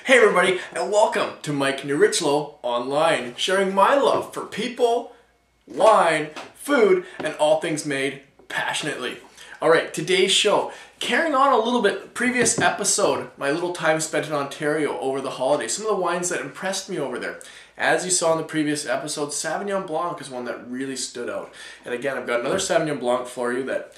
Hey everybody, and welcome to Mike Nurichlo Online, sharing my love for people, wine, food, and all things made passionately. Alright, today's show, carrying on a little bit, previous episode, my little time spent in Ontario over the holidays, some of the wines that impressed me over there. As you saw in the previous episode, Sauvignon Blanc is one that really stood out. And again, I've got another Sauvignon Blanc for you that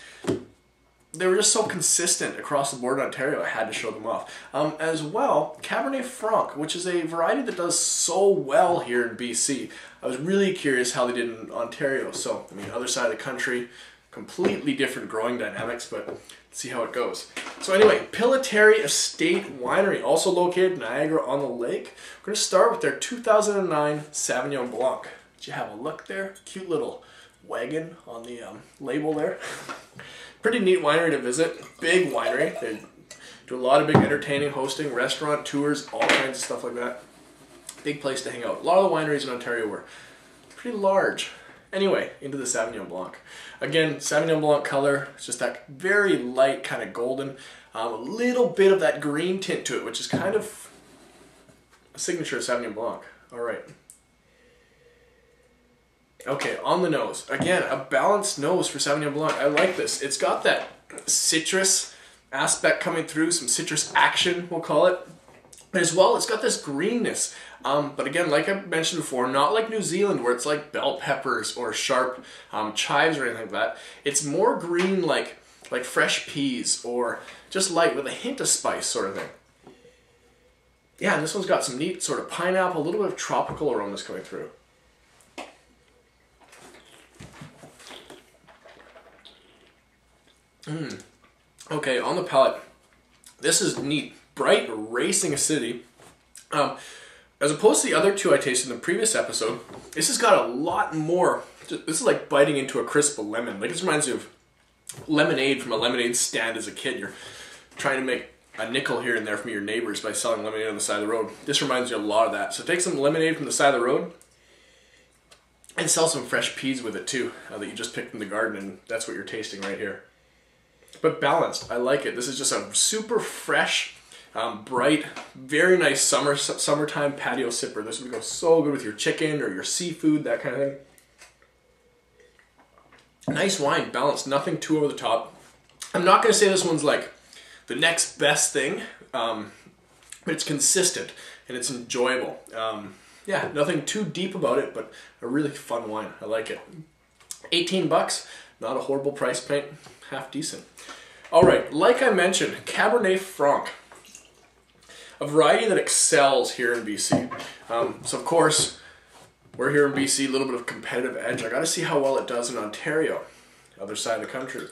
they were just so consistent across the board in Ontario, I had to show them off. As well, Cabernet Franc, which is a variety that does so well here in BC. I was really curious how they did in Ontario. So, I mean, other side of the country, completely different growing dynamics, but let's see how it goes. So anyway, Pillitteri Estate Winery, also located in Niagara on the lake. We're going to start with their 2009 Sauvignon Blanc. Did you have a look there? Cute little wagon on the label there. Pretty neat winery to visit. Big winery. They do a lot of big entertaining, hosting, restaurant, tours, all kinds of stuff like that. Big place to hang out. A lot of the wineries in Ontario were pretty large. Anyway, into the Sauvignon Blanc. Again, Sauvignon Blanc color. It's just that very light, kind of golden. A little bit of that green tint to it, which is kind of a signature of Sauvignon Blanc. All right. Okay, on the nose. Again, a balanced nose for Sauvignon Blanc. I like this. It's got that citrus aspect coming through, some citrus action, we'll call it. As well, it's got this greenness. But again, like I mentioned before, not like New Zealand where it's like bell peppers or sharp chives or anything like that. It's more green like fresh peas or just light with a hint of spice sort of thing. Yeah, and this one's got some neat sort of pineapple, a little bit of tropical aromas coming through. Okay, on the palate, this is neat. Bright, racing acidity. As opposed to the other two I tasted in the previous episode, this has got a lot more. This is like biting into a crisp lemon. Like this reminds you of lemonade from a lemonade stand as a kid. You're trying to make a nickel here and there from your neighbors by selling lemonade on the side of the road. This reminds you a lot of that. So take some lemonade from the side of the road and sell some fresh peas with it too, that you just picked in the garden, and that's what you're tasting right here. But balanced, I like it. This is just a super fresh, bright, very nice summertime patio sipper. This would go so good with your chicken or your seafood, that kind of thing. Nice wine, balanced, nothing too over the top. I'm not going to say this one's like the next best thing, but it's consistent and it's enjoyable. Yeah, nothing too deep about it, but a really fun wine. I like it. 18 bucks, not a horrible price point, half decent. All right, like I mentioned, Cabernet Franc, a variety that excels here in BC. So of course, we're here in BC, a little bit of competitive edge. I gotta see how well it does in Ontario, other side of the country.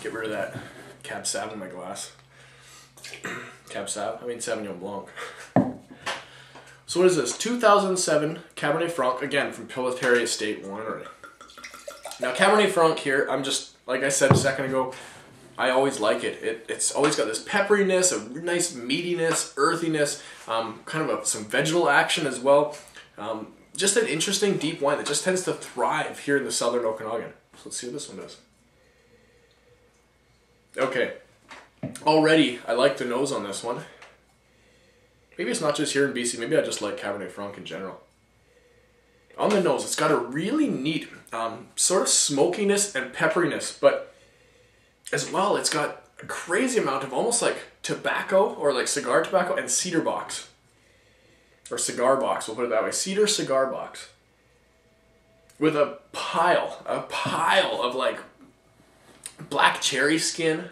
Get rid of that Cab Sav in my glass. Cab Sav? I mean Sauvignon Blanc. So what is this? 2007 Cabernet Franc, again from Pillitteri Estate Winery. Now Cabernet Franc here, I'm just, like I said a second ago, I always like it. It's always got this pepperiness, a nice meatiness, earthiness, kind of some vegetal action as well. Just an interesting deep wine that just tends to thrive here in the southern Okanagan. So let's see what this one does. Okay, already I like the nose on this one. Maybe it's not just here in BC, maybe I just like Cabernet Franc in general. On the nose, it's got a really neat sort of smokiness and pepperiness, but as well, it's got a crazy amount of almost like tobacco or like cigar tobacco and cedar box. Or cigar box, we'll put it that way. Cedar cigar box. With a pile of like black cherry skin.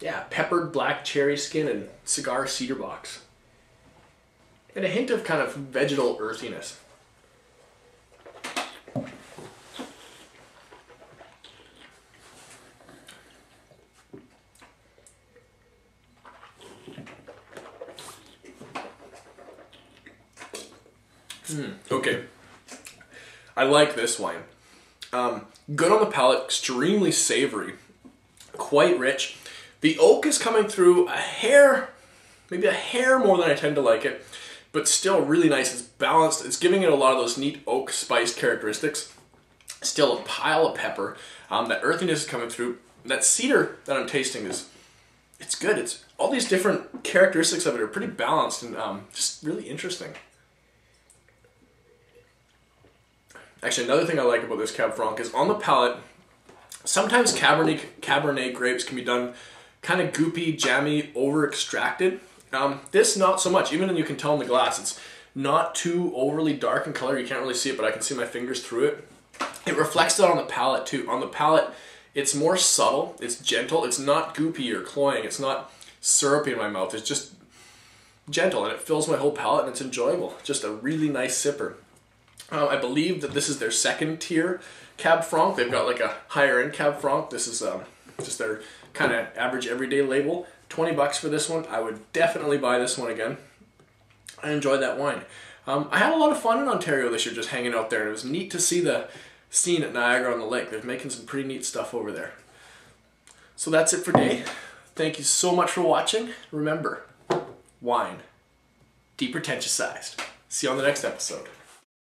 Yeah, peppered black cherry skin and cigar cedar box. And a hint of kind of vegetal earthiness. Okay, I like this wine. Good on the palate, extremely savory, quite rich. The oak is coming through a hair, maybe a hair more than I tend to like it, but still really nice. It's balanced. It's giving it a lot of those neat oak spice characteristics. Still a pile of pepper. That earthiness is coming through. That cedar that I'm tasting is it's good. It's all these different characteristics of it are pretty balanced and just really interesting. Actually, another thing I like about this Cab Franc is on the palate, sometimes Cabernet grapes can be done kind of goopy, jammy, over-extracted. This, not so much. Even you can tell in the glass, it's not too overly dark in color. You can't really see it, but I can see my fingers through it. It reflects that on the palate, too. On the palate, it's more subtle, it's gentle, it's not goopy or cloying, it's not syrupy in my mouth, it's just gentle, and it fills my whole palate, and it's enjoyable. Just a really nice sipper. I believe that this is their second tier Cab Franc. They've got like a higher end Cab Franc. This is just their kind of average everyday label. 20 bucks for this one. I would definitely buy this one again. I enjoyed that wine. I had a lot of fun in Ontario this year just hanging out there, and it was neat to see the scene at Niagara on the lake. They're making some pretty neat stuff over there. So that's it for today. Thank you so much for watching. Remember, wine, depretensiousized. See you on the next episode.